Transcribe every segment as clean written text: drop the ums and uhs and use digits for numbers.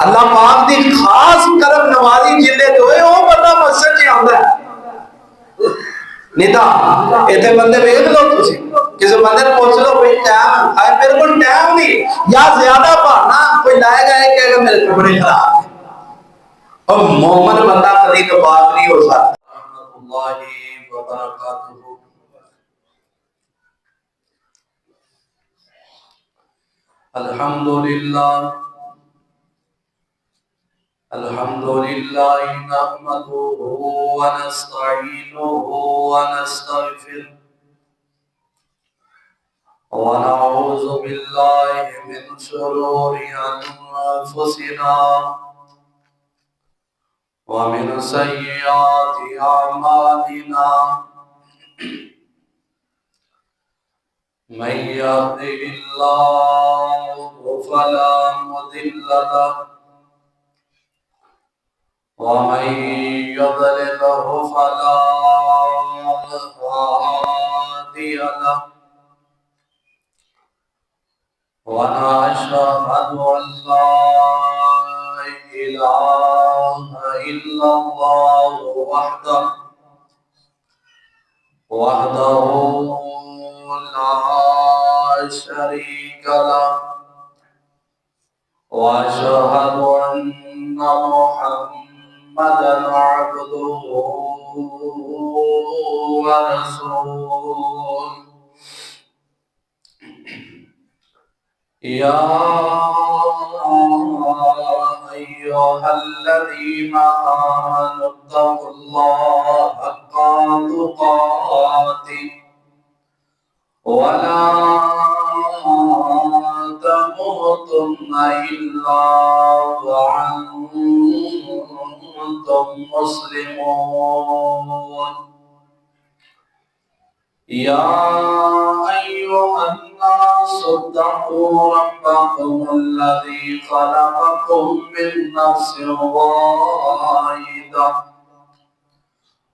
اللہ پاک دی خاص کرم نوازی جلے تو ہے وہ بندہ مسجد چ آندا ہے نہیں تو ایتھے بندے ویکھ لو تسی کسی بندے نے پوچھ لو کوئی ٹائم ہے میرے کو ٹائم نہیں یا زیادہ بہانا کوئی لائے گا کہ اگر میرے کپڑے خراب ہیں اور مومن بندہ کبھی تو بات نہیں ہو سکتا رحمۃ اللہ وبرکاتہ الحمدللہ نحمده ونستعينه ونستغفره ونعوذ بالله من شرور أنفسنا ومن سيئات أعمالنا من يهده الله فلا مضل له ومن يضلله فلا هادي له ونشهد أن لا إله إلا الله وحده لا شريك له وأشهد أن محمدا عبده ورسوله يا أيها الذين آمنوا اتقوا الله حق تقاته ولا تموتن إلا وأنتم مسلمون يا أيها الناس اتقوا ربكم الذي خلقكم من نفس واحدة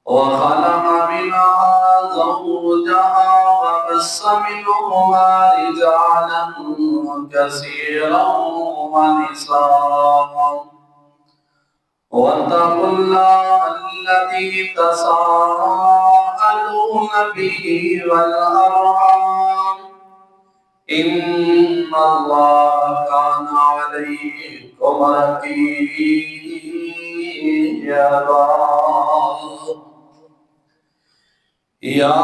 وخلق منها زوجها وبث منهما رجالا كثيرا ونساء واتقوا الله الذي تساءلون به والأرحام إن الله كان عليكم رقيبا يا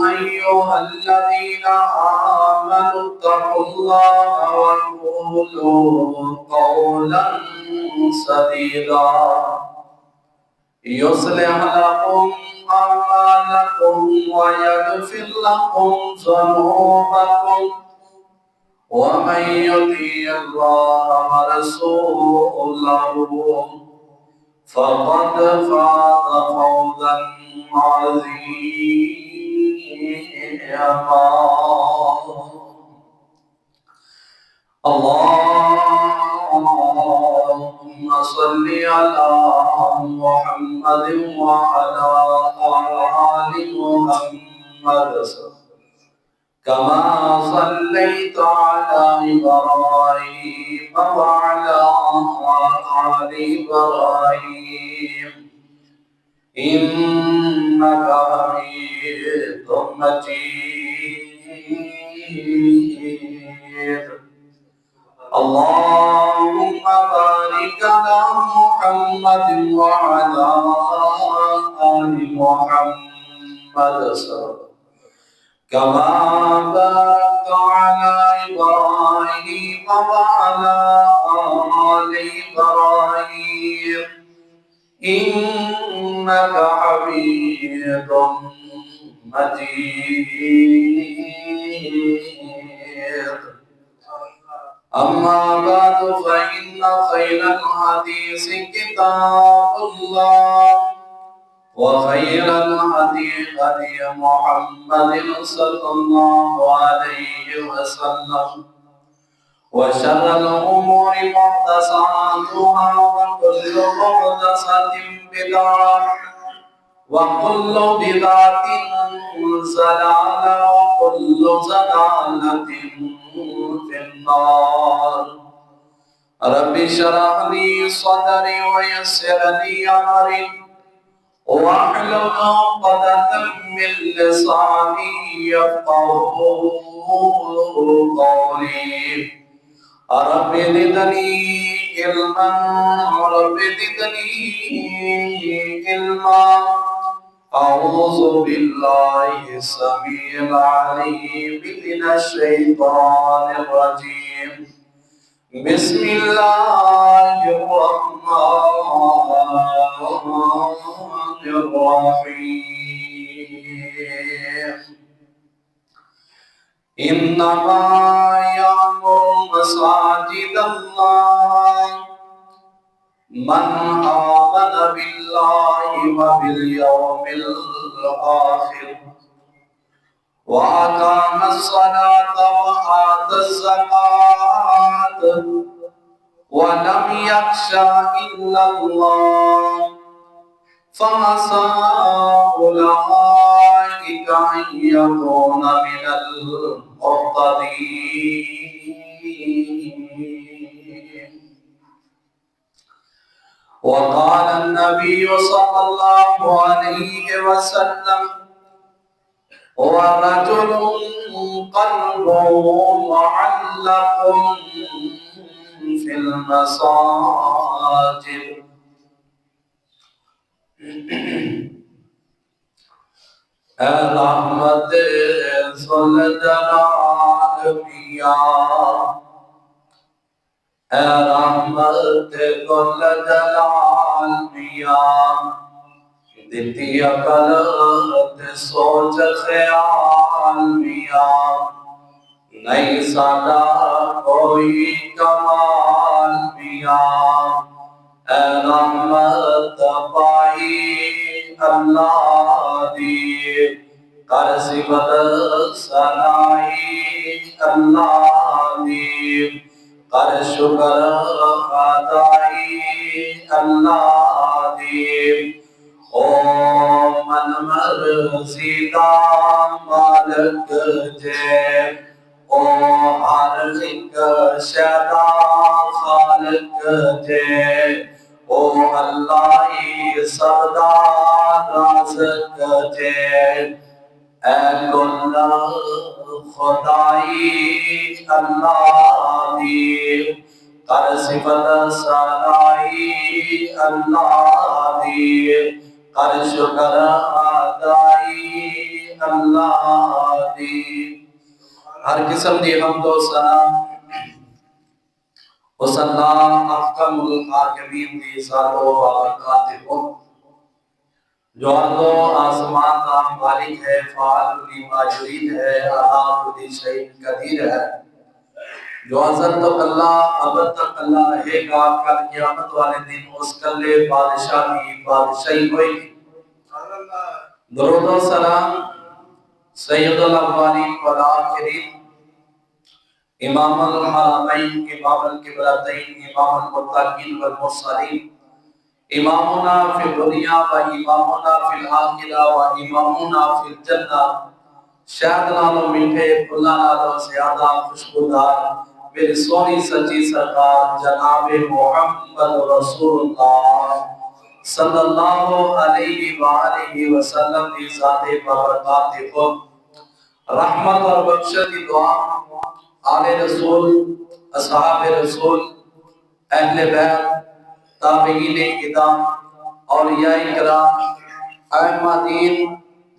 أيها الذين آمنوا اتقوا الله وقولوا قولا سديدا يصلح لكم أعمالكم ويغفر لكم ذنوبكم ومن يطع الله ورسوله فقد فاز فوزا عظيما اللهم صل على محمد وعلى آل محمد كما صليت على إبراهيم وعلى آل إبراهيم إنك حميد مجيد اللهم بارك على محمد وعلى آل محمد كما باركت على إبراهيم وعلى آل إبراهيم إنك حميد مجيد أما بعد فإن خير الحديث كتاب الله وخير الهدي هدي محمد صلى الله عليه وسلم وشر الأمور محدثاتها وكل محدثة بدعة وكل بدعة ضلالة وكل ضلالة في النار رب اشرح لي صدري ويسر لي أمري واحلل عقدة من لساني يفقهوا قولي رب زدني علما رب زدني علما أعوذ بالله السميع العليم من الشيطان الرجيم بسم الله الرحمن الرحيم إنما يعمر مساجد الله من آمن بالله وباليوم الآخر وأقام الصلاة وآتى الزكاة ولم يخش إلا الله فعسى أولئك أن يكون من المهتدين. وقال النبي صلى الله عليه وسلم ورجل قلبه معلق في المساجد. اے رحمت ذوالجلال میاں، اے رحمت ذوالجلال میاں، دتی عقل تے سوچ خیال میاں، نہیں ساڈا کوئی کمال میاں، اے رحمت پائی اللہ دی، کر صفت سنائی اللہ دی، کر شکر ادائی اللہ دی، او من مرضی دا مالک جے، او ہر ایک شے دا خالق جے، او اللہ ہی سب دا رازق جے، اے کل خدائی اللہ دی، کر صفت سنائی اللہ دی، کر شکر ادائی اللہ دی۔ ہر قسم دی حمد و ثنا اس اللہ احکم الحاکمین دی ذات و برکات ہو، جو ارض و آسمان کا مالک ہے، فعال لما یرید ہے، علی کل شیء قدیر ہے، جو ازل تک اللہ ابد تک اللہ رہے گا، کل قیامت والے دن اس کلے بادشاہ کی بادشاہی ہوئے گی۔ درود و سلام سید الاولین والآخرین، امام الحرمین، امام القبلتین، امام المتقین والمرسلین، امامنا فی الدنیا و امامنا فی الآخرہ و امامنا فی الجنہ، شہد نالو میٹھے پھلاں نالو زیادہ خوشبودار میری سونی سچی سرکار جناب محمد رسول اللہ صلی اللہ علیہ وآلہ وسلم دی ذات بابرکات کو رحمت اور بخشت کی دعا آل رسول، اصحاب رسول، اہل بیت، تابعین کرام، اولیاء کرام، ائمہ دین،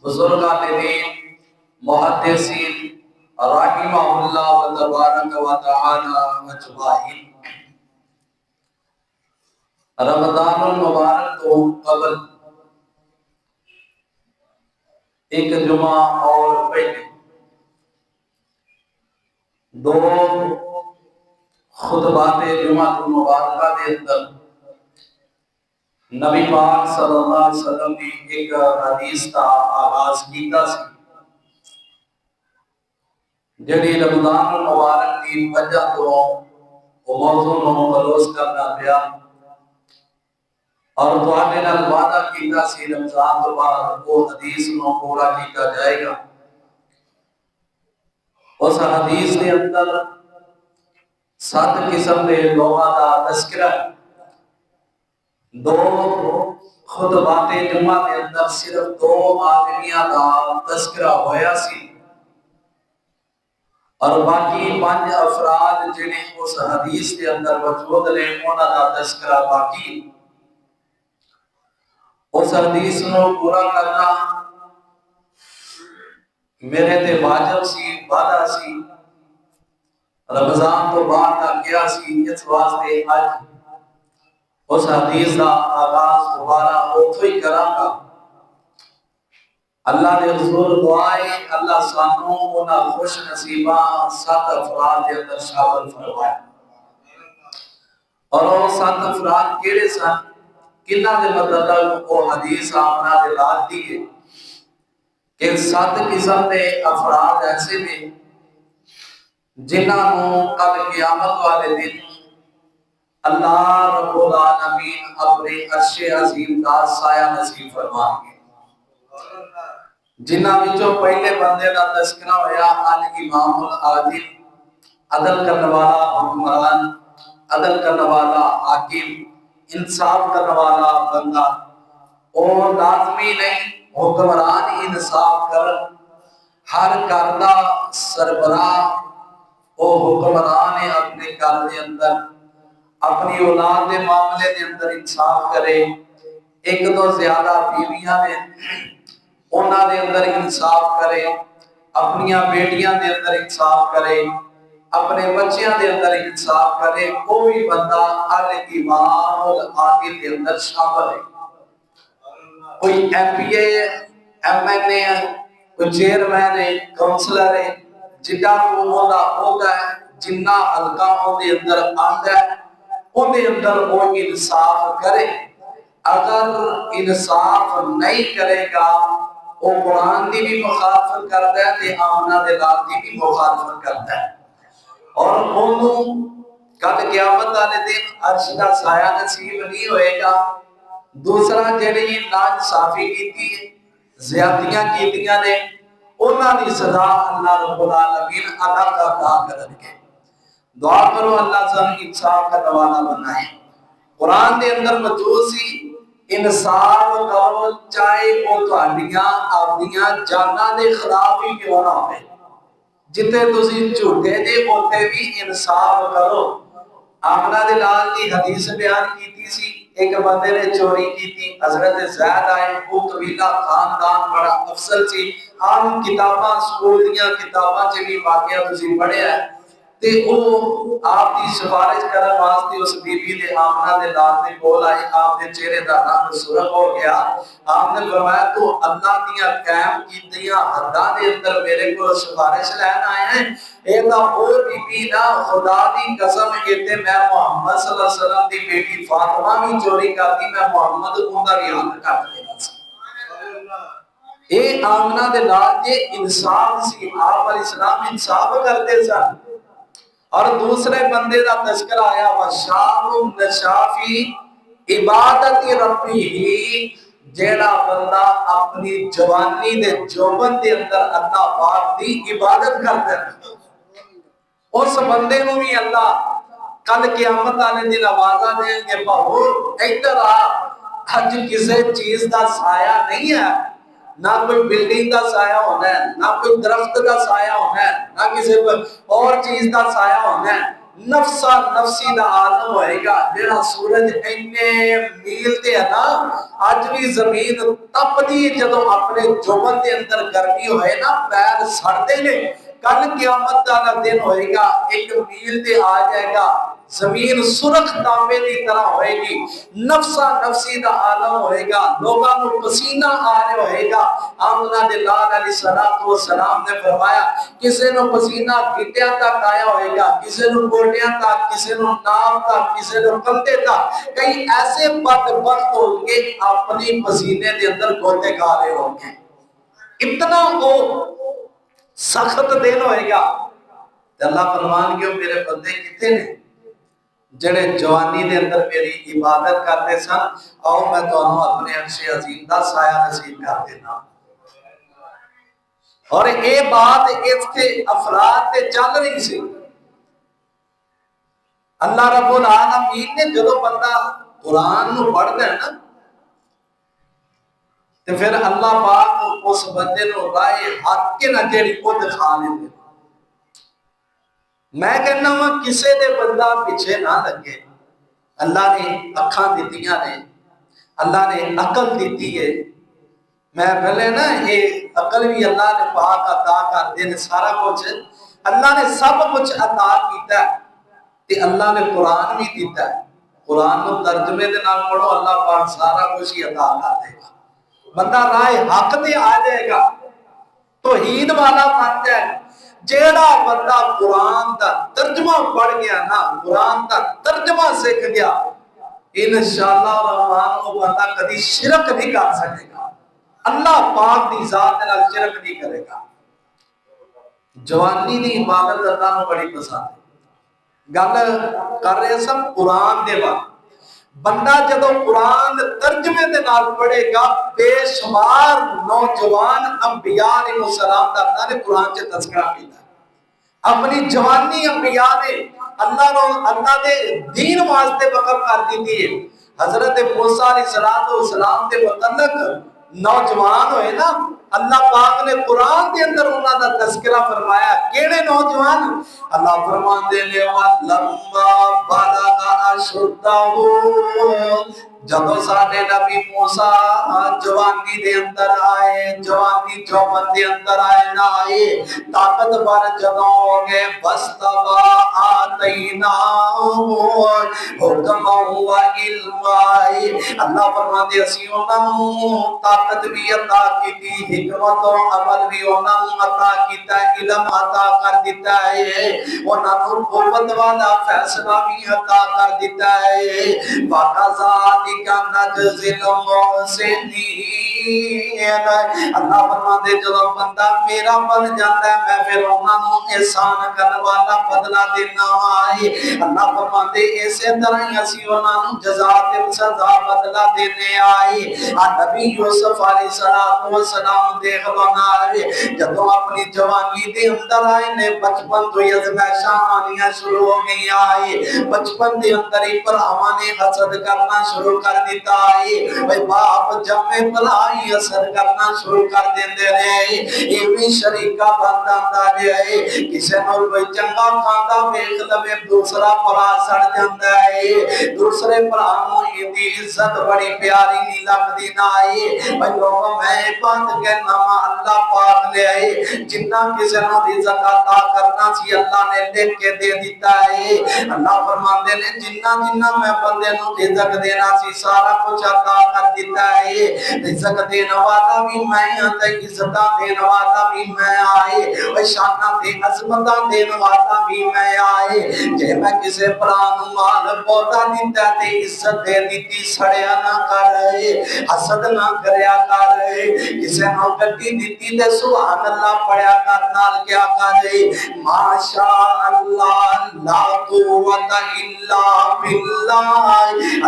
بزرگان دین، محدثین رحمہ اللہ و تبارک و تعالی اجمعین۔ رمضان المبارک کو قبل ایک جمعہ اور پہلے دو خطبات جمعہ المبارکہ دے اندر نبی پاک صلی اللہ علیہ وسلم کی ایک حدیث کا آغاز کیتا سی، جڑی رمضان المبارک کی وجہ تو موضوع نو بلوز کرنا پیا، اور تواڈے نال وعدہ کیتا سی رمضان تو بعد وہ حدیث نو پورا کیتا جائے گا۔ اس حدیث کے اندر سات قسم کے لوگوں کا تذکرہ، دو خطبات جمعہ کے اندر صرف دو آدمیاں کا تذکرہ ہویا سی، اور باقی پانچ افراد جنہیں اس حدیث کے اندر موجود نے انہاں کا تذکرہ باقی۔ اس حدیث نو پورا کرنا میرے تے واجب سی، وعدہ سی، رمضان تو بعد کا کیا سی، اس واسطے اج اس حدیث کا آغاز دوبارہ اتھو ہی کراں گا۔ اللہ دے حضور دعائے اللہ سانوں انہاں خوش نصیباں سات افراد دے اندر شامل فرمائے، اور وہ سات افراد کیڑے سن، کنہاں دے متعلق وہ حدیث آمنہ دے لال دیئے کہ سات قسم دے افراد ایسے نے جنہاں نو کل قیامت والے دن اللہ رب العالمین اپنے عرش عظیم کا سایہ نصیب فرمائیں گے۔ جنہاں وچوں پہلے بندے دا تذکرہ ہویا الامام العادل، عدل کرنے والا حکمران، عدل کرنے والا حاکم، انصاف کرنے والا بندہ۔ اور لازمی نہیں حکمران انصاف کر، ہر کردہ سربراہ او حکمران اپنے گھر دے اندر اپنی اولاد دے معاملے دے اندر انصاف کرے، ایک تو زیادہ بیویاں نے انہاں دے اندر انصاف کرے، اپنی بیٹیاں دے اندر انصاف کرے، اپنے بچیاں دے اندر انصاف کرے، کوئی بندہ الامام العادل دے اندر شامل ہے۔ کوئی ایم پی اے، ایم این اے، کوئی چیئرمین ہے، کونسلر ہے، جنہاں کو مولا ہوگا ہے، جنہ حلقہ دے اندر آندا ہے، ان دے اندر وہ انصاف کرے۔ اگر انصاف نہیں کرے گا وہ قرآن دی بھی مخالفت کرتا ہے تے آمنہ دے لال دی بھی مخالفت کرتا ہے، اور انہوں کل قیامت والے دن عرش کا سایہ نصیب نہیں ہوئے گا۔ دوسرا جڑے ناانصافی کیتی ہے، زیادتیاں کیتیاں نے، انہاں دی سزا اللہ رب العالمین الگ ادا کرن گے۔ دعا کرو اللہ سب انصاف کا نوالا بنائے۔ قرآن دے اندر موجود سی انصاف کرو چاہے وہ تہاڈیاں اپنیاں جاناں دے خلاف ہی کیوں نہ ہوئے، جتے تسی جھوٹے دے اوتے بھی انصاف کرو۔ آمنہ دے لال کی حدیث بیان کیتی سی، ایک بندے نے چوری کیتی، حضرت زید آئے، وہ قبیلہ خاندان بڑا افضل سی، عام کتاباں سکول دیاں کتاباں چ بھی واقعہ تسی پڑھیا ہے، تے او آپ دی سفارش کرن واسطے اس بی بی نے آمنہ دے لال دے کول آئی، آپ دے چہرے دا رنگ سرخ ہو گیا۔ آپ نے فرمایا تو اللہ دیاں قائم کیتیاں حداں دے اندر میرے کو سفارش لین آئے ہیں، اے دا او بی بی نا، خدا دی قسم کہتے میں محمد صلی اللہ علیہ وسلم دی بیٹی فاطمہ بھی چوری کرتی، میں محمد اوندا بھی حق کر دینا سی۔ اے آمنہ دے لال دے انصاف سی، آپ علیہ السلام انصاف کرتے سن۔ اور دوسرے بندے دا تذکرہ آیا وَشَابٌ نَشَافِ عبادت ربی ہی، جیڑا بندہ اپنی جوانی دے جوبن دے اندر اللہ پاک دی عبادت کرتا ہے، اس بندے نو بھی اللہ کل قیامت والے دن آوازہ دیں گے بہو ادھر آ، اج کسی چیز دا سایہ نہیں ہے، نہ کوئی بلڈنگ دا سایہ ہونا ہے، نہ کوئی درخت دا سایہ ہونا ہے، نہ کسی اور چیز دا سایہ ہونا ہے، نفسا نفسی دا عالم ہوئے گا۔ جیڑا سورج اینے میل تے ہے نا، آج بھی زمین تپ دی جدو اپنے جوبن دے اندر گرمی ہوئے نا، پیر سڑتے نے، کل قیامت کا دن ہوئے گا، ایک میل تے آ جائے گا، زمین سرخ تانبے دی طرح ہوئے گی، نفسا نفسی دا عالم ہوئے گا، لوگاں نو پسینہ آ رہے ہوئے گا۔ آمنہ دے لال علیہ السلام نے فرمایا کسے نو پسینہ گھٹیاں تک آیا ہوئے گا، کسے نو گوٹیاں تک، کسے نو نام تک، کسے نو کندھے تک، کئی ایسے بدبخت ہوں گے اپنی پسینے دے اندر گوتے کھا رہے ہوں گے۔ اتنا وہ سخت دن ہوئے گا۔ اللہ فرمان کیوں میرے بندے کتے نے جڑے جوانی دے اندر میری عبادت کرتے سن، آؤ میں تو اپنے عرش عظیم دا سایہ نصیب کر دینا۔ اور اے بات اس کے افراد تے چل رہی سی، اللہ رب العالمین نے جدو بندہ قرآن نو پڑھتا ہے نا تو پھر اللہ پاک اس بندے نو رائے حق کے نہ جیڑی کو دکھا لیتے. میں کہنا ہوں کسے دے بندہ پیچھے نہ لگے. اللہ نے اکھاں دیتیاں نے, اللہ نے عقل دیتی ہے. میں پہلے نا یہ عقل بھی اللہ نے پاک عطا کر دے, سارا کچھ اللہ نے سب کچھ عطا کیتا ہے. تے اللہ نے قرآن بھی دیتا ہے. قرآن کو ترجمے دے نال پڑھو, اللہ پاک سارا کچھ ہی عطا کر دے گا. بندہ راہ حق تے آ جائے گا, توحید والا بن جائے. جیڑا بندہ قرآن دا ترجمہ پڑھ گیا نا, قرآن دا ترجمہ سیکھ گیا, انشاءاللہ الرحمن وہ بندہ کبھی شرک نہیں کر سکے گا. اللہ پاک دی ذات نال شرک نہیں کرے گا. جوانی دی عبادت اللہ نو بڑی پسند ہے. گل کر رہے سب قرآن دے بعد بندہ جدو قرآن ترجمے دے نال پڑھے گا, بے شمار نوجوان انبیاء علیہ السلام دا اللہ نے قرآن سے تذکرہ کیتا ہے. اپنی جوانی انبیاء نے اللہ دے دین واسطے وقف کر دیتی ہے. حضرت موسیٰ علیہ السلام دے متعلق نوجوان ہوئے نا, اللہ پاک نے قرآن دے اندر انہاں دا تذکرہ فرمایا. کیڑے نوجوان؟ اللہ فرماندے نے وَلَمَّا بَلَغَ أَشُدَّهُ, جدو ساڈے نبی موسیٰ جوانی دے اندر آئے, جوانی جوبن دے اندر آئے نہ آئے, طاقتور جدو ہو گئے, بَسْتَوَا آتَيْنَاهُ حُکْمًا وَعِلْمًا. اللہ فرماندے اسی انہاں طاقت بھی عطا کی تھی, حکمت و عمل بھی انہاں عطا کیتا ہے, علم عطا کر دیتا ہے, انہاں قوت والا فیصلہ بھی عطا کر دیتا ہے. وَقَذَلِكَ نَجْزِي الْمُحْسِنِينَ. اللہ فرماندے جدو بندہ میرا بن جاتا ہے میں پھر انہاں نوں احسان کرنے والا بدلہ دینا ہے. اللہ فرماندے اسی طرح ہی اسی انہاں نوں جزا تے سزا بدلہ دینے آئے. نبی یوسف علیہ السلام دیکھ لو نا, جدو اپنی جوانی دے اندر آئے نے, بچپن تو ہی ازمائشاں آنیاں شروع ہو گئی آئے. بچپن دے اندر ہی بھراواں نے حسد کرنا شروع کر دیتا ہے. بھائی باپ جمے بھرائی حسد کرنا شروع کر دیندے رہے. یہ بھی شریکہ بندہ جائے, کسے نال کوئی چنگا کھاندا ویکھ لوے دوسرا بھرا سڑ جاندا ہے, دوسرے بھرا نوں دی عزت بڑی پیاری نہیں لگدی نہ آئی. بھائی لوگ میں بات کہنا اللہ پاک لے آئے, جنہ کسے نوں دی زکات ادا کرنا سی اللہ نے لکھ کے دے دیتا ہے. اللہ فرماندے نے جنہ میں بندے نوں رزق دینا سی سارا کچھ عطا کر دیتا ہے. رزق دینے والا بھی میں ہاں تے عزت دینے والا بھی میں آئے, اور شاناں تے عظمتاں دینے والا بھی میں آئے. جے میں کسے بھرا نوں مال بودا دیندا تے عزت دے دیتی, سڑیا نہ کر, حسد نہ کریا کر. کسے نوں گڈی دیتی تے سبحان اللہ پڑھیا کر, نال کیا کر ماشاء اللہ لا قوت الا باللہ.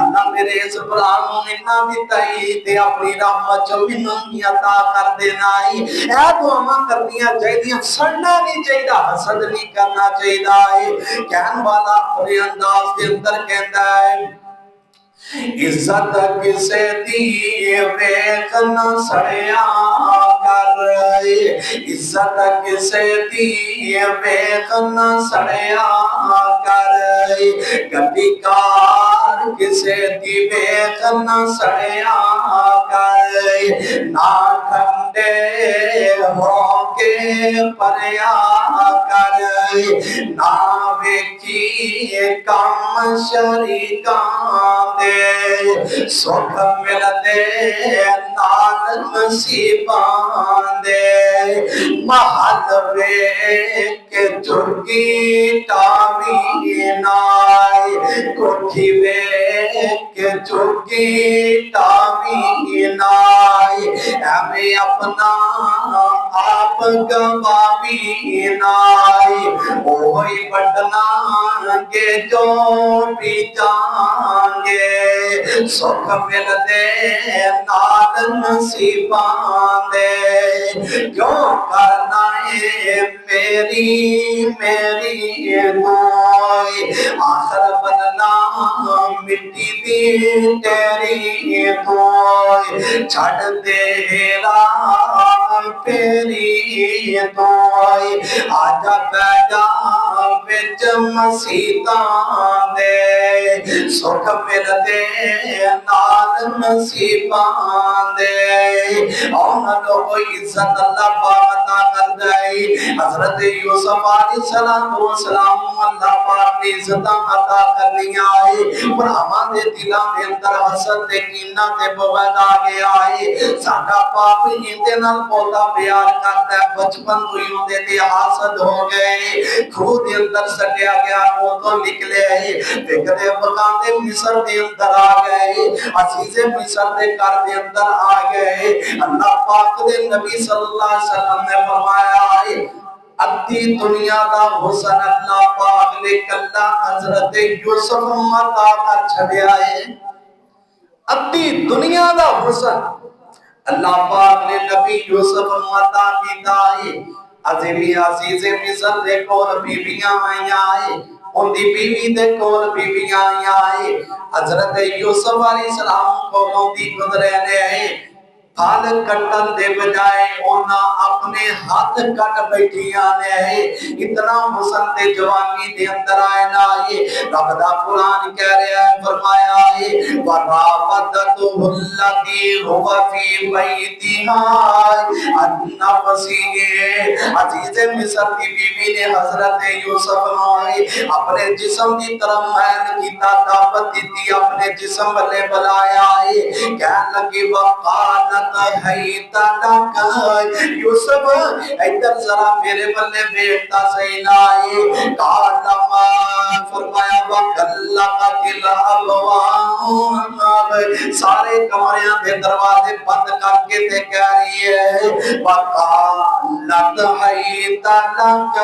اللہ میرے اس بھرا نوں اتنا دیتا ہے تے اپنی رحمت چ مینوں عطا کر دینا ہے. اے دعاواں کرنیاں چاہیے, سڑنا نہیں چاہیے, حسد نہیں کرنا چاہیے. کہن والا اپنے انداز دے اندر کہندا ہے عزت کسے دی ویکھ نہ سڑیا کر, عزت کسے دی ویکھ نہ سڑیا کر, گڈی کار کسے دی ویکھ نہ سڑیا کر, نہ ٹھنڈے ہو کے پریا کر, نہ ویکھی کم شریکاں دے, سکھ ملدے نال نصیباں دے. محل ویکھ چرگی ٹاوی نائی, کوٹھی ویکھ چرگی ٹاوی نائی, ایویں اپنا آپ گواوی نائی. اوہی بڑھنا گے جو بھی جان گے, سکھ ملدے نال نصیباں دے. کیوں کرنا ہے تیری میری دعائیں آخر بننا مٹی دی تیری دعائیں چھڑ تیرا تیری دعائیں آجا بیجا بچ مسیطان دے سکھ مل دے نال نصیبان دے اور لوگو عزت اللہ پاک عطا کر دے حضرت یوسف علیہ السلام اللہ پاک نے عزت عطا کر لیا ہے پر ہمارے دلوں کے اندر حسد تے کینہ تے بغض آ گیا ہے ساڈا باپ ہندے نال بہتا پیار کرتا ہے بچپن تو ہی اندے تے حسد ہو گئے خود دے اندر سٹیا گیا وہ تو نکلے فکر بکاندے مصر دے اندر آ گئے عزیز مصر دے گھر دے اندر آ گئے اللہ پاک دے نبی صلی اللہ علیہ وسلم نے فرمایا ہے ادھی دنیا دا حسن اللہ پاک نے کلا حضرت یوسف عطا کر چھڑیا ہے ادھی دنیا دا حسن اللہ پاک نے نبی یوسف عطا کیتا ہے عزیز مصر دے کول بیویاں آئیاں ہیں ان دی بیوی دے کول بیویاں آئیاں ہیں حضرت یوسف علیہ السلام کو دی گزرے نے پھل کٹن دے بجائے اونا اپنے ہاتھ کٹ بیٹھیاں نے اتنا حسن تے جوانی دے اندر آئے نا یہ رب دا قرآن کہہ رہا ہے فرمایا ہے وَرَابَدَتُهُ الَّذِي هُوَ فِي بَيْتِهَا النَّفْسِي عزیز مصر کی بیوی نے حضرت یوسف نوائے اپنے جسم کی طرف محل کی دعوت دیتی اپنے جسم بلے بلایا ہے کہنے لگی وقالت حیت لک یوسف ادھر ذرا میرے بلے بیٹھتا صحیح نہ قال ما فرمایا وکلقت الابواب سارے کمریاں دے دروازے بند کر کے تے کہہ رہی ہے وقالت حیت لک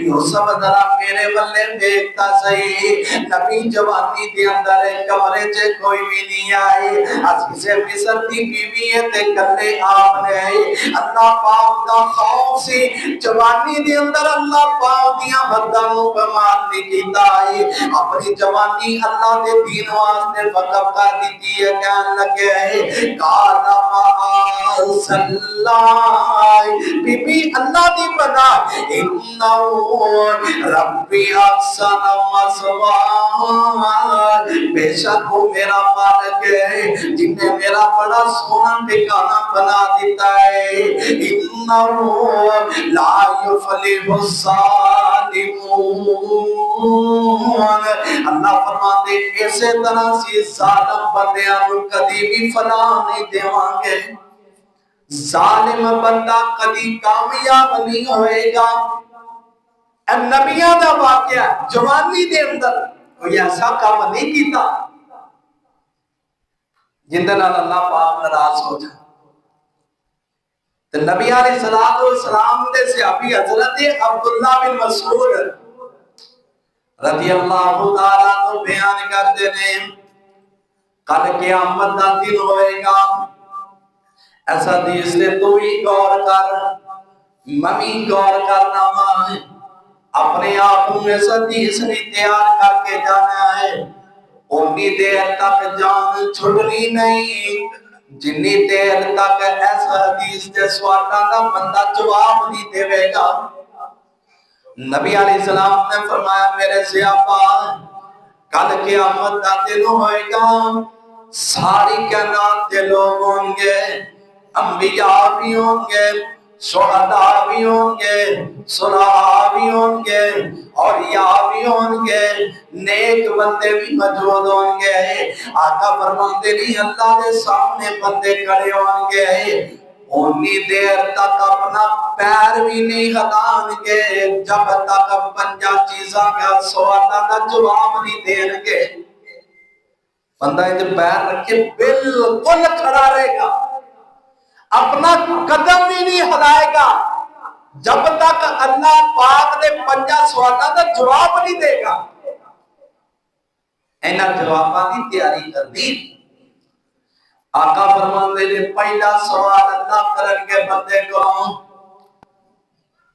یوسف ذرا میرے بلے بیٹھتا صحیح نبی جوانی دے اندر کمرے چ کوئی بھی نہیں آئے عزیز مصر دی بیوی تے کلے آپ نے اللہ پاک دا خوف سی جوانی دے اندر اللہ پاک دیاں حداں نوں کمال نہیں کیتا ہے اپنی جوانی اللہ دے دین واسطے وقف کر دتی ہے کہن لگے ہے قال معاذ اللہ بی بی اللہ دی بنا انہو ربی احسن مثوایا بے شک وہ میرا مالک ہے جن نے میرا بڑا سونا ٹھکانہ بنا دیتا ہے انہو لا یفلح الظالمون اللہ فرماتے ایسے طرح سے ظالم بندیاں کو کبھی بھی فلاح نہیں دیواں گے ظالم بندہ کبھی کامیاب نہیں ہوئے گا نبیوں دا واقعہ جوانی دے اندر کوئی ایسا کام نہیں کیتا جن دے نال اللہ پاک ناراض ہو جائے تو نبی علیہ السلام دے صحابی حضرت عبداللہ بن مسعود رضی اللہ تعالیٰ کو بیان کرتے ہیں کل قیامت دا دن ہوئے گا ایسا حدیث سے تو ہی غور کر ممی غور کرنا ماں اپنے آپ میں حدیث نہیں تیار کر کے جانا ہے انی دیر تک جان چھڑنی نہیں جنی دیر تک ایسا حدیث دے سوالاں دا بندہ جواب نہیں دے گا نبی علیہ السلام نے فرمایا میرے صحابہ کل قیامت دا دن ہوئے گا ساری کائنات کے لوگ ہوں گے انبیاء بھی ہوں گے شہداء بھی ہوں گے صلحاء بھی ہوں گے اولیاء بھی ہوں گے نیک بندے بھی موجود ہوں گے آقا فرماتے نہیں اللہ کے سامنے بندے کھڑے ہوں گے انی دیر تک اپنا پیر بھی نہیں ہلائیں گے جب تک پنجا چیزاں کا سوالہ کا جواب نہیں دیں گے بندہ جب پیر رکھے بالکل کھڑا رہے گا اپنا قدم بھی نہیں ہلائے گا جب تک اللہ پاک نے پنجا سوالہ کا جواب نہیں دے گا اینا جوابہ کی تیاری کر دی آقا فرماندے نے پہلا سوال اللہ کرن کے بندے کو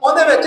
ਉਹਦੇ ਵਿੱਚ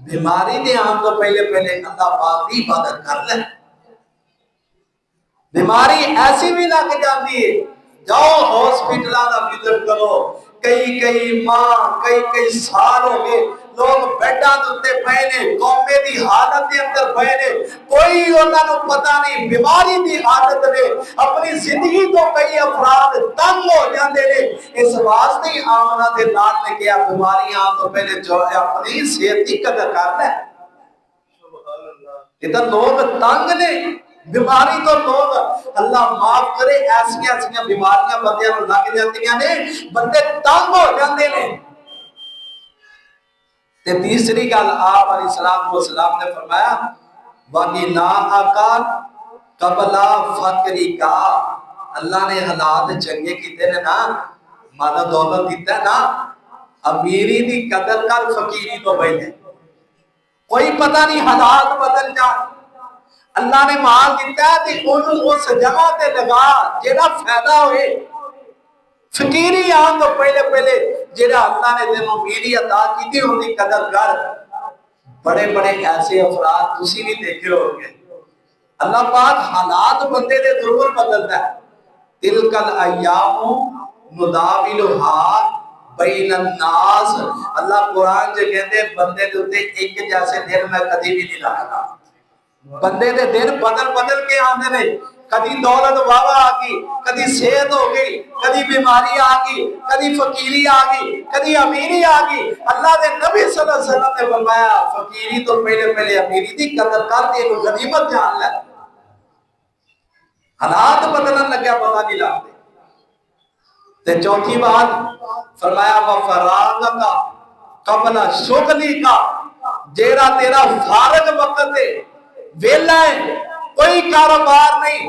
بیماری دے آن تو پہلے اللہ پاک دی عبادت کر لے. بیماری ایسی بھی لگ جاتی ہے، جاؤ ہاسپٹلاں دا وزٹ کرو، کئی ماہ کئی سال ہو گئے لوگ بیڈاں تے پئے نے، کومے دی حالت دے اندر پئے نے، کوئی انہاں نوں پتہ نہیں بیماری دی حالت نے. اپنی زندگی تو کئی افراد تنگ ہو جاندے نے. اس واسطے آمنہ دے نال نے کہا بیماریاں تو پہلے جو ہے اپنی صحت کی قدر کر لے. ادھر لوگ تنگ نے، بیماری تو لوگ اللہ معاف کرے ایسی بیماریاں بندیاں نوں لگ جاندیاں نے، بندے تنگ ہو جاندے نے. تے تیسری گل آپ علیہ السلام نے فرمایا وَغِنَا أَكَ قَبْلَ فَقْرِكَ. اللہ نے حالات چنگے کیتے نے نا، مالا دولت دیتا ہے نا، امیری دی قدر کر فقیری تو پہلے. کوئی پتہ نہیں حالات بدل جان، اللہ نے مال دیتا ہے تے انہوں اس جگہ تے لگا جیڑا فائدہ ہوئے. فقیری آن تو پہلے جیڑا اللہ نے تینوں امیری عطا کی تھی ان کی قدر کر. بڑے ایسے افراد تسی بھی دیکھے ہو گے، اللہ پاک حالات بندے دے ضرور بدلتا ہے. تلک الایام نداولها بین الناس. اللہ قرآن جو کہتے ہیں بندے دے ایک جیسے دن میں کبھی بھی نہیں رکھتا. بندے دے دن بدل کے آنے نے. کدی دولت واوا آ گئی، کدی صحت ہو گئی، کدی بیماری آ گئی، کدی فقیری آ گئی، کدی امیری آ گئی. اللہ دے نبی صلی اللہ علیہ وسلم نے فرمایا فقیری تو پہلے امیری دی قدر کر دے، غنیمت جان لے. حالات بدلن لگیا پتہ نہیں لگتے. تے چوتھی بات فرمایا وَفَرَاغَكَ قَبْلَ شُغْلِكَ. جیڑا تیرا فارغ وقت ہے، ویلا ہے، کوئی کاروبار نہیں،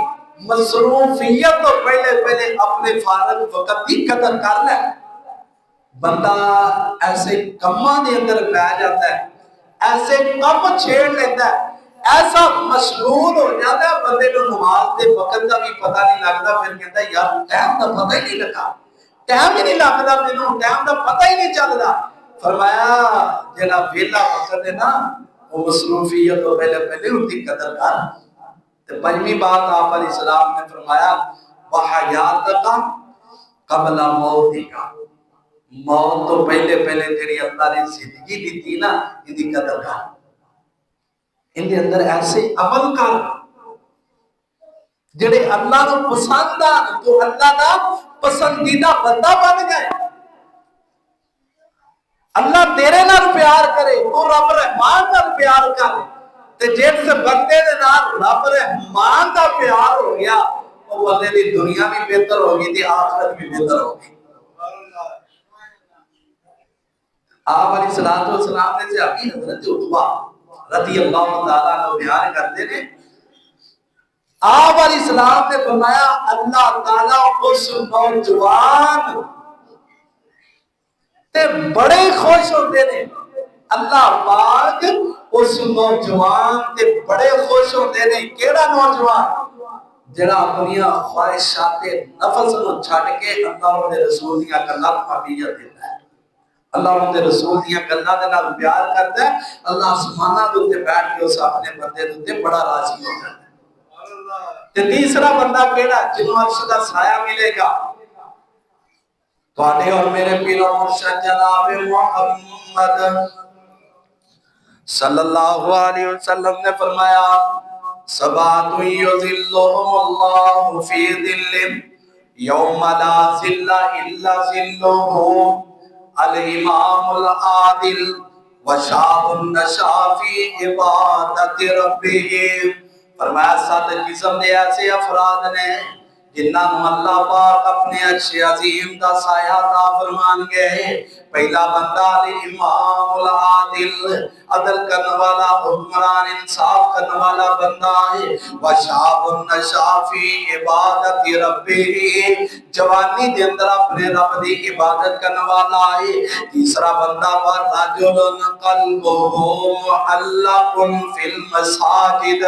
مصروفیت تو پہلے اپنے فارغ وقت کی قدر کر لے. بندہ ایسے کماں دے اندر پہ جاتا ہے، ایسے کم چھیڑ لیتا ہے، ایسا مشغول ہو جاتا ہے بندے کو نماز دے وقت کا بھی پتہ نہیں لگتا. پھر کہتا ہے یار ٹائم کا پتہ ہی نہیں لگا، ٹائم ہی نہیں لگتا، مینوں ٹائم کا پتہ ہی نہیں چلدا. فرمایا جڑا ویلا وقت ہے نا وہ مصروفیت تو پہلے ان کی قدر کر. پنجویں بات آپ علیہ السلام نے فرمایا وَحَيَاتَكَ قَبْلَ مَوْتِكَ. موت تو پہلے تیری اللہ نے زندگی دی تھی نا، ان کی قدر کر. ان کے اندر ایسے عمل کر جڑے اللہ کو پسند آ، تو اللہ کا پسندیدہ بندہ بن گئے. اللہ تیرے نال پیار کرے تو رب رحمان نال پیار کر. تے جس بندے دے نال رب رحمان دا پیار ہو گیا وہ بندے دی دنیا بھی بہتر ہوگی تے آخرت بھی بہتر ہوگی. آپ علیہ السلام نے صحابی حضرت عتبہ رضی اللہ تعالیٰ عنہ بیان کرتے ہیں، آپ علیہ السلام نے فرمایا اللہ تعالیٰ اس نوجوان تے بڑے خوش ہوتے ہیں. اللہ پاک اس نوجوان تے بڑے خوش ہوتے ہیں. کیڑا نوجوان؟ جڑا اپنی خواہشات نفس کو چھڈ کے اللہ دے رسول دی گلاں نوں قبولیت دیتا ہے، اللہ دے رسول دی گلاں دے نال پیار کرتا ہے. اللہ آسماناں دے اوپر بیٹھ کے اس اپنے بندے دے اوپر بڑا راضی ہو جاتا ہے. تے تیسرا بندہ کیڑا جنوں عرش دا سایہ ملے گا؟ تواڈے اور میرے پیر و مرشد جناب محمد صلی اللہ علیہ وسلم نے فرمایا سبعۃ یظلھم اللہ فی ظلہ یوم لا ظل الا ظلہ الامام العادل وشاب نشا فی عبادت ربہ. فرمایا 7 قسم دے ایسے افراد نے جنہاں اللہ پاک اپنے عرش عظیم دا سایہ عطا فرمان گے. پہلا بندہ الامام العادل، عدل کرنے والا، حکمران انصاف کرنے والا بندہ ہے. وشاب نشا فی عبادت ربہ، جوانی دے اندر اپنے رب دی عبادت کرنے والا ہے. تیسرا بندہ رجل قلبہ معلق فی المساجد،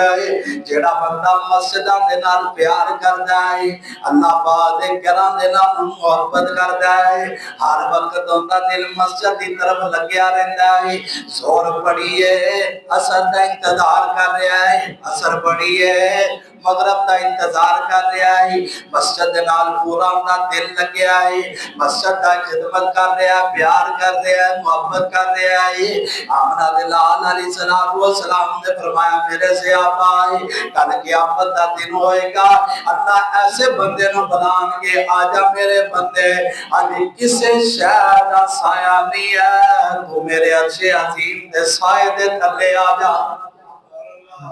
جیڑا بندہ مسجداں دے نال پیار کردا ہے، اللہ پاک دے گھراں دے نال محبت کردا ہے، ہر وقت انہاں دل مسجد کی طرف لگیا رہتا ہے، زور پڑی ہے، اثر کا انتظار کر رہا ہے، اثر پڑی ہے، مغرب کا انتظار کر رہا ہے، مسجد نال پورا اپنا دل لگیا ہے، مسجد کا خدمت کر رہا ہے، پیار کر رہا ہے، محبت کر رہا ہے۔ آمنہ دلال علیہ السلام نے فرمایا میرے سے آبا ہے، کل قیامت کا دن ہوئے گا، اللہ ایسے بندے نو بلان کے آجا میرے بندے، آج کسے شہر کا سایہ نہیں ہے، تو میرے عرش عظیم دے سائے دے تھلے آجا۔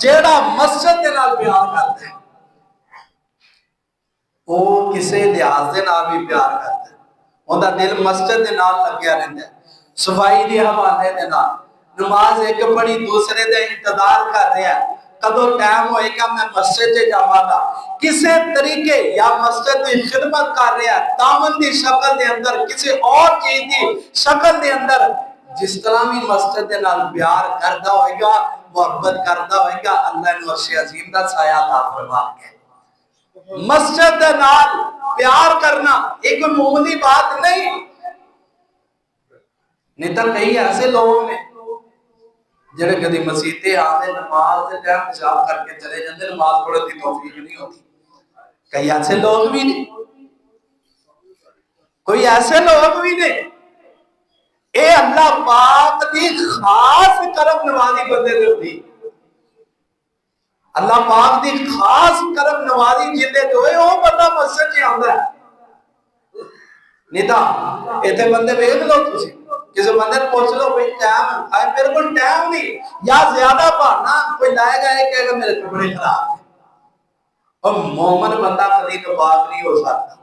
جیڑا مسجد دے نال پیار کرتے ہیں وہ کسے لحاظ دے نال بھی پیار کرتے ہیں، ان دا دل مسجد دے نال لگیا رہتا ہے، صفائی دی حوالے دے نال، نماز ایک بڑی دوسرے دے انتظار کر رہے ہیں، کدو ٹائم ہوئے گا میں مسجد سے جاواں گا، کسے طریقے یا مسجد کی خدمت کر رہے ہیں، دامن دی شکل دے اندر، کسی اور چیز دی شکل دے اندر، جس طرح بھی مسجد دے نال پیار کردا ہوئے گا، محبت کردا ہوئے گا، اللہ نے عرش عظیم دا سایہ عطا فرما کے۔ مسجد دے نال پیار کرنا ایک معمولی بات نہیں، نہیں تو کئی ایسے لوگ نے جڑے کدی مسیتے آتے نماز دے ٹائم پیشاب کر کے چلے جاندے، نماز پڑھنے کی توفیق نہیں ہوتی۔ کئی ایسے لوگ بھی نہیں، کوئی ایسے لوگ بھی نہیں، اے اللہ پاک دی خاص کرم نوازی بندے دے ہوتی، اللہ پاک دی خاص کرم نوازی جندے تو ہے وہ بندہ مسجد چ آندا ہے۔ نہیں تا ایتھے بندے ویکھ لو تسی، کسی بندے پوچھ لو بھئی ٹائم آئے، میرے کو ٹائم نہیں، یا زیادہ بہانا کوئی لائے گا ہے کہ میرے کپڑے خراب ہیں۔ اور مومن بندہ کبھی ناپاک نہیں ہو سکتا،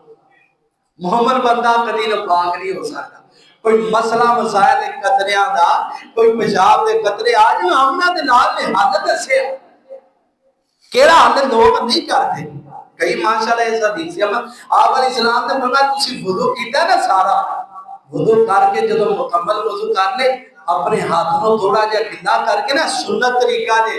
مومن بندہ کبھی ناپاک نہیں ہو سکتا۔ کوئی مسئلہ مسائل قطریاں دا، کوئی پیشاب دے قطرے آ جو آمنہ دے نال نے حالت دسے کیڑا حالت لوگ نہیں کرتے۔ کئی ماشاءاللہ اس حدیث سے آپ علیہ السلام نے فرمایا تسی وضو کیتا ہے نا سارا، وضو کر کے جدو مکمل وضو کر لے اپنے ہاتھوں تھوڑا جا گلا کر کے نا سنت طریقہ دے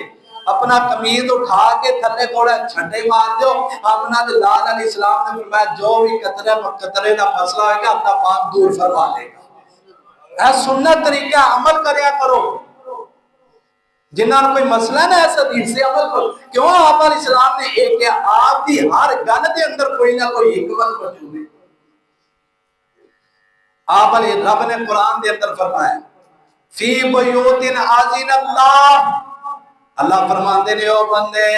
اپنا قمیض اٹھا کے تھلے تھوڑا چھٹے مار دو۔ آمنہ دلال علیہ السلام نے فرمایا جو بھی قطرے کا مسئلہ ہے گا اللہ پاک دور فرما دے گا۔ اے سنت طریقہ عمل کریا کرو، جنہاں کوئی مسئلہ نہ ایسا حدیث سے عمل کرو۔ کیوں آپ علیہ السلام نے ایک ہے آپ دی ہر گل دے اندر کوئی نہ کوئی حکمت موجود ہے۔ آپ علیہ رب نے قرآن دے اندر فرمایا فی بیوت اذن اللہ، اللہ فرماندے نے او بندے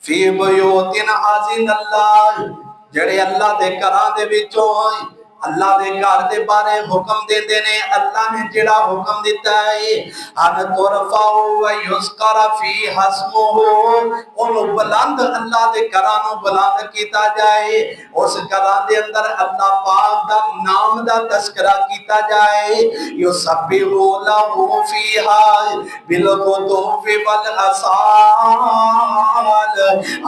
فی بیوت اذن اللہ، جڑے اللہ دے گھراں دے وچوں اللہ دے گھر دے بارے حکم دے دینے، اللہ نے جڑا حکم دیتا ہے ان ترفع و یذکر فی اسمہ، انہوں بلند اللہ دے گھراں بلند کیتا جائے، اس گھراں دے اندر اللہ پاک دا نام دا تذکرہ کیتا جائے، یسبح لہ فیہا بالغدو والآصال۔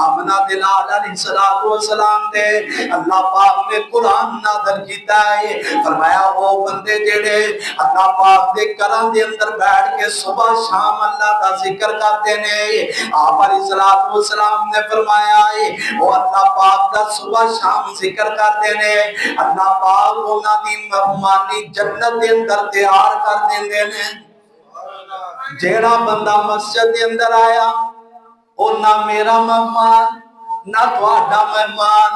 آمنہ دلال علیہ السلام دے اللہ پاک نے قرآن نازل کیتا ہے، فرمایا وہ بندے جڑے اللہ پاک دے گھراں دے اندر بیٹھ کے صبح شام اللہ دا ذکر کرتے نے، آپ علیہ السلام نے فرمایا ہے وہ اللہ پاک دا صبح شام ذکر کرتے نے، اللہ پاک انہاں دی مہمانی جنت دے اندر تیار کر دیندے نے۔ جیڑا بندہ مسجد دے اندر آیا او نہ میرا مہمان، نہ تہاڈا مہمان،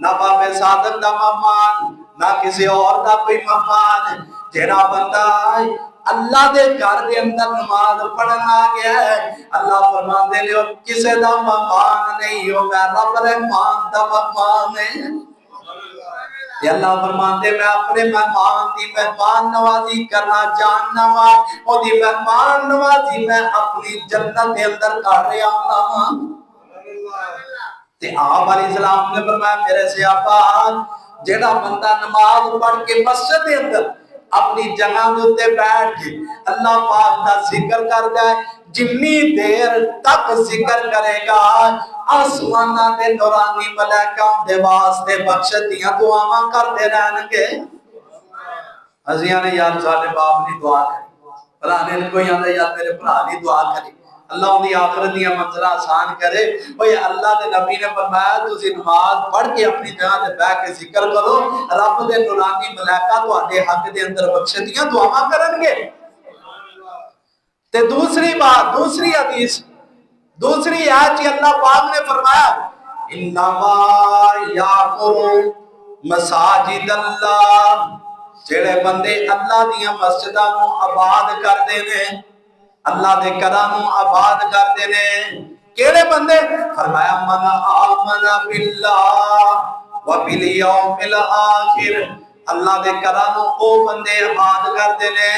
نہ بابے صادق دا مہمان، نہ کسی اور دا کوئی مہمان، جیڑا بندہ اللہ دے گھر دے اندر نماز پڑھنا گیا ہے، اللہ فرماندے نے کسے دا مہمان نہیں ہو، میں رب رحمان دا مہمان ہے۔ یہ اللہ فرماندے میں اپنے مہمان دی مہمان نوازی کرنا جاننا وا، او دی مہمان نوازی میں اپنی جنت دے اندر کر رہا ہوں۔ تے آپ علیہ السلام نے فرمایا میرے سیابا جیڑا بندہ نماز پڑھ کے مسجد دے اندر اپنی جگہ دے بیٹھ کے اللہ پاک دا ذکر کر جائے، جتنی دیر تک ذکر کرے گا آسمانہ دے نورانی ملائکہ دے واسطے بخشتیاں دعاواں کرتے رہن گے۔ ازیاں نے یار سارے باپ نے دعا کری، پرانے نے کوئی آدھا یار میرے پرا نے دعا کری، اللہ ان کی آخرت دیا منزل آسان کرے۔ بھئی اللہ دے نبی نے فرمایا تسی نماز پڑھ کے اپنی جگہ تے بیٹھ کے ذکر کرو، رب دے نورانی ملائکہ تہاڈے حق دے اندر بخشدیاں دعاواں کرن گے۔ تے دوسری بات، دوسری حدیث، دوسری آیت میں اللہ پاک نے فرمایا انما یامر مساجد اللہ، جڑے بندے اللہ دیاں مسجداں نو آباد کردے نے، اللہ دے گھراں نو آباد کردے نے، کیڑے بندے؟ فرمایا من آمن باللہ وبالیوم الآخر، اللہ دے گھراں نو او بندے آباد کردے نے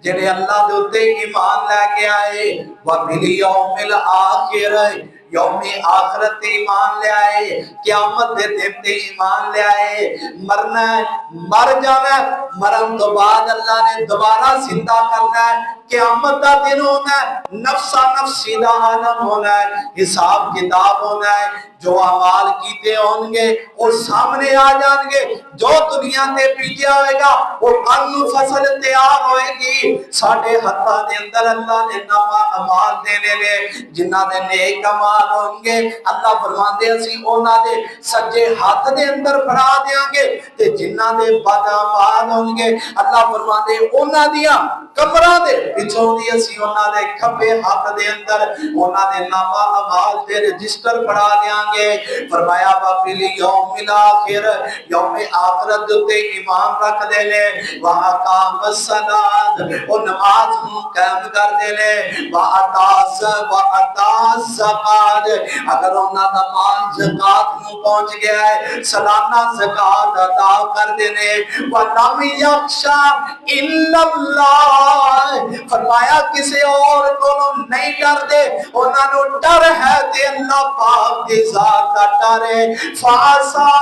جڑے اللہ دے اوتے ایمان لے کے آئے، وبالیوم الآخر، یوم آخرت ایمان لے آئے، قیامت دے دن تے ایمان لے آئے، مرنا ہے مر جانا ہے، مرن تو بعد اللہ نے دوبارہ زندہ کرنا ہے، قیامت دا دن ہونا ہے، نفسا نفسی دا عالم ہونا ہے، حساب کتاب ہونا ہے، جو اعمال کیتے ہوں گے وہ سامنے آ جان گے، جو دنیا تے پیچھے ہوئے گا وہ کل فصل تیار ہوئے گی۔ ساڑھے ہتھاں دے اندر اللہ نے نامہ اعمال دینے لے، جنہ دے نیک اعمال ہوں گے اللہ فرماندے اسی اونا دے سجے ہاتھ دے اندر بڑھا دیاں گے، تے جنہ دے بد اعمال ہوں گے اللہ فرماندے اونا دیا کمرہ دے پچھوں دی اسی اونا دے کھبے ہاتھ دے اندر اونا دے نامہ اعمال دے رجسٹر بڑھا دیاں گے۔ فرمایا وَفِي یوم الآخر، یوم آخرت تے ایمان رکھ دے لے، وَأَقَامَ الصَّلَاةَ، وہ نماز قائم کر دے لے، وَأَتَى الزَّکَاةَ، اگر انہاں دا مال زکات نو پہنچ گیا ہے سالانہ زکات ادا کر دے لے، وَلَمْ يَخْشَ إِلَّا اللَّهَ، فرمایا کسی اور کو نہیں کر دے، انہاں نو ڈر ہے تے اللہ پاک دی ذات کا ڈر ہے، فَعَسَىٰ،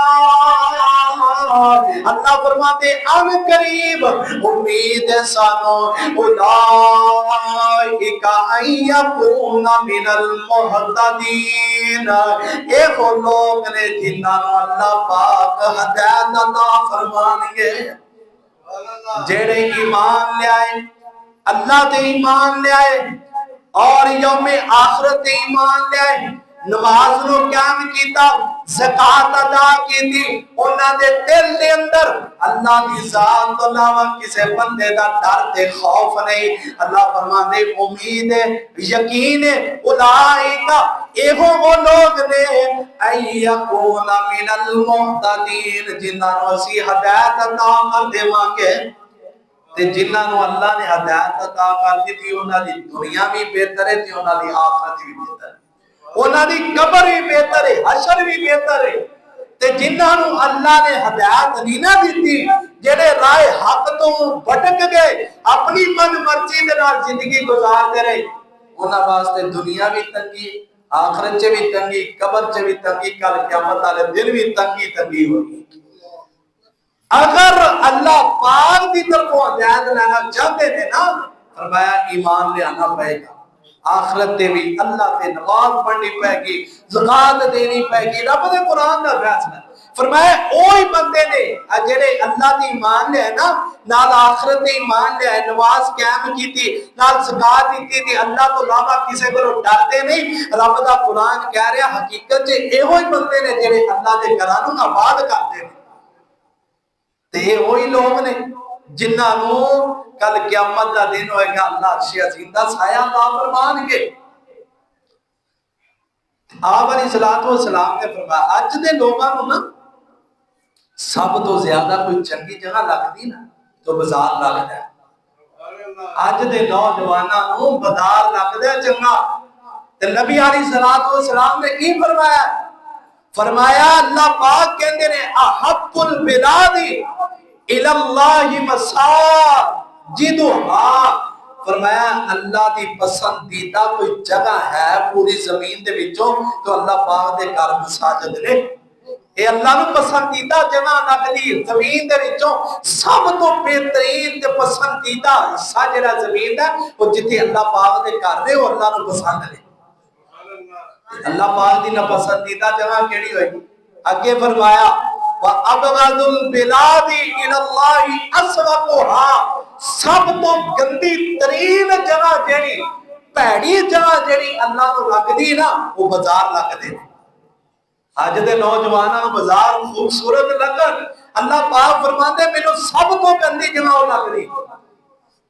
اللہ فرماتے ان قریب امید سانو اولئک ان یکون من المہتدین، اے وہ لوگ نے جنہاں نو اللہ پاک ہدایت عطا فرمان گے، جڑے ایمان لے آئے، اللہ تے ایمان لے آئے اور یوم آخرت ایمان لے آئے، نماز نو قائم کیتا، زکات ادا کیتی، انہاں دے دل دے اندر اللہ دی ذات تو علاوہ کسے بندے دا ڈر تے خوف نہیں، اللہ فرماندے امید ہے، یقین ہے، اولئک ایہو وہ لوگ نے ان یکون من المہتدین، جنہاں نو اسی ہدایت عطا کر دیواں گے، تے جنہاں نو اللہ نے ہدایت عطا کر دی انہاں دی دنیا بھی بہتر ہے تے انہاں دی آخرت بھی بہتر ہے، انہاں دی قبر بھی بہتر ہے، حشر بھی بہتر ہے، تے جنہاں نو اللہ نے ہدایت نہیں نہ دیتی، جڑے راہ حق تو بھٹک گئے، اپنی من مرضی دے نال زندگی گزارتے رہے، انہاں واسطے دنیا بھی تنگی، آخرت چ بھی تنگی، قبر چ بھی تنگی، کل قیامت والے دن بھی تنگی تنگی ہوگی۔ اگر اللہ پاک دی طرفوں ہدایت لینا چاہتے تھے نا، فرمایا ایمان لے آنا پائے گا، آخرت دے بھی اللہ تے نماز پڑھنی پائے گی، زکات دینی پائے گی، رب دے قرآن دا فیصلہ۔ فرمایا اوہی بندے نے جڑے اللہ دی ایمان لے نا، نال آخرت دی ایمان لے، نماز قائم کیتی، نال زکات دیتی تھی، اللہ تو علاوہ کسے کو ڈرتے نہیں، رب دا قرآن کہہ رہا حقیقت چ ایہی بندے نے جڑے اللہ دے گھراں نو آباد کرتے ہیں، تے وہی لوگ نے جنہاں نو کل قیامت دا دن ہوئے گا اللہ عرش عظیم دا سایہ عطا فرمان گے۔ آپ علیہ السلام نے فرمایا اج دے لوگاں نو نا سب تو زیادہ کوئی چنگی جگہ لگدی نا تو بازار لگدا ہے، اج دے نوجواناں نو بازار لگدا ہے چنگا، تے نبی علیہ السلام نے کی فرمایا؟ فرمایا اللہ پاک کہندے نے احب البلاد الی اللہ مساجدھا، فرمایا اللہ دی پسندیدہ کوئی جگہ ہے پوری زمین دے وچوں تو اللہ پاک دے گھر مساجد نے، اے اللہ نو پسندیدہ جگہ لگدی زمین دے وچوں سب تو بہترین تے پسندیدہ حصہ جڑا زمین دا وہ جتھے اللہ پاک دے گھر نے وہ اللہ نو پسند نے۔ اللہ پاک دی ناپسندیدہ جگہ کیڑی ہوئی؟ اگے فرمایا وَأَبْغَضُ الْبِلَادِ إِلَى اللَّهِ أَسْوَقُهَا، سب تو گندی ترین جگہ جیڑی ਭੈੜੀ ਜਗ੍ਹਾ ਜਿਹੜੀ ਅੱਲਾਹ ਨੂੰ ਲੱਗਦੀ ਨਾ ਉਹ ਬਾਜ਼ਾਰ ਲੱਗਦੇ ਨੇ। ਅੱਜ ਦੇ ਨੌਜਵਾਨਾਂ ਨੂੰ ਬਾਜ਼ਾਰ ਖੂਬਸੂਰਤ ਲੱਗਣ, ਅੱਲਾਹ ਪਾਕ ਫਰਮਾਉਂਦੇ ਮੈਨੂੰ ਸਭ ਤੋਂ ਗੰਦੀ ਜਗ੍ਹਾ ਉਹ ਲੱਗਦੀ।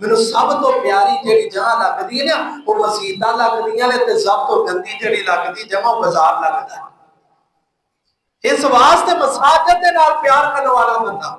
ਮੈਨੂੰ ਸਭ ਤੋਂ ਪਿਆਰੀ ਜਿਹੜੀ ਜਗ੍ਹਾ ਲੱਗਦੀ ਹੈ ਨਾ ਉਹ ਮਸਜਿਦਾਂ ਲੱਗਦੀਆਂ ਨੇ, ਤੇ ਸਭ ਤੋਂ ਗੰਦੀ ਜਿਹੜੀ ਲੱਗਦੀ ਜਗ੍ਹਾ ਉਹ ਬਾਜ਼ਾਰ ਲੱਗਦਾ ਹੈ। ਇਸ ਵਾਸਤੇ ਮਸਾਜਿਦ ਦੇ ਨਾਲ ਪਿਆਰ ਕਰਨ ਵਾਲਾ ਬੰਦਾ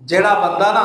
ਜਿਹੜਾ ਬੰਦਾ ਨਾ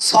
100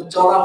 14,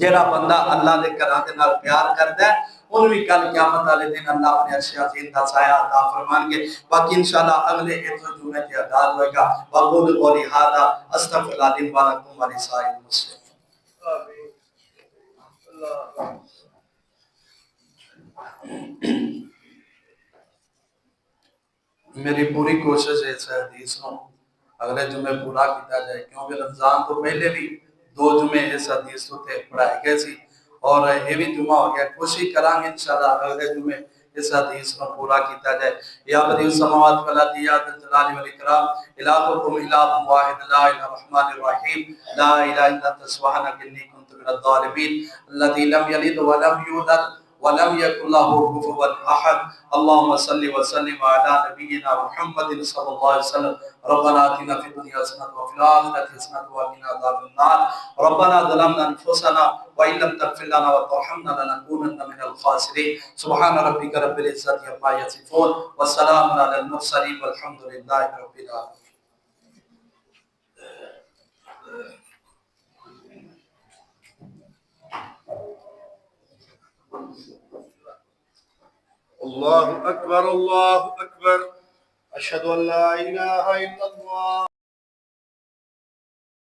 جیڑا بندہ اللہ دے گھراں دے نال پیار کردا ہے ان بھی کل قیامت والے دن اللہ اپنے عرش عظیم دا سایہ عطا فرمان گے. باقی انشاءاللہ اگلے ایک جمعے تے آغاز ہوئے گا. وقول قولی ھذا استغفر اللہ لي ولکم ولسائر المسلمین. آمین. اللہ میری پوری کوشش ہے اس حدیث کو اگلے جمعے پورا کیتا جائے کیونکہ رمضان تو پہلے بھی 2 جمعے اس حدیث کو تے پڑھائے گئے سی اور یہ بھی جمعہ ہو گیا. کوشش کریں گے انشاءاللہ اگلے جمعے اس حدیث کو پورا کیتا جائے. یا بدیع السماوات والارض یا ذا الجلال والاکرام الہکم الہ واحد لا الہ الرحمن الرحیم لا الہ الا انت سبحانک انی کنت من الظالمین الذی لم یلد ولم یولد ولم يكن له كفوا احد. اللهم صل وسلم على نبينا محمد صلى الله عليه وسلم. ربنا آتنا في الدنيا حسنة وفي الآخرة حسنة وقنا عذاب النار. ربنا ظلمنا أنفسنا وإن لم تغفر لنا وترحمنا لنكونن من الخاسرين. سبحان ربك رب العزة عما يصفون والسلام على المرسلين والحمد لله رب العالمين. الله أكبر الله أكبر. أشهد أن لا إله إلا الله.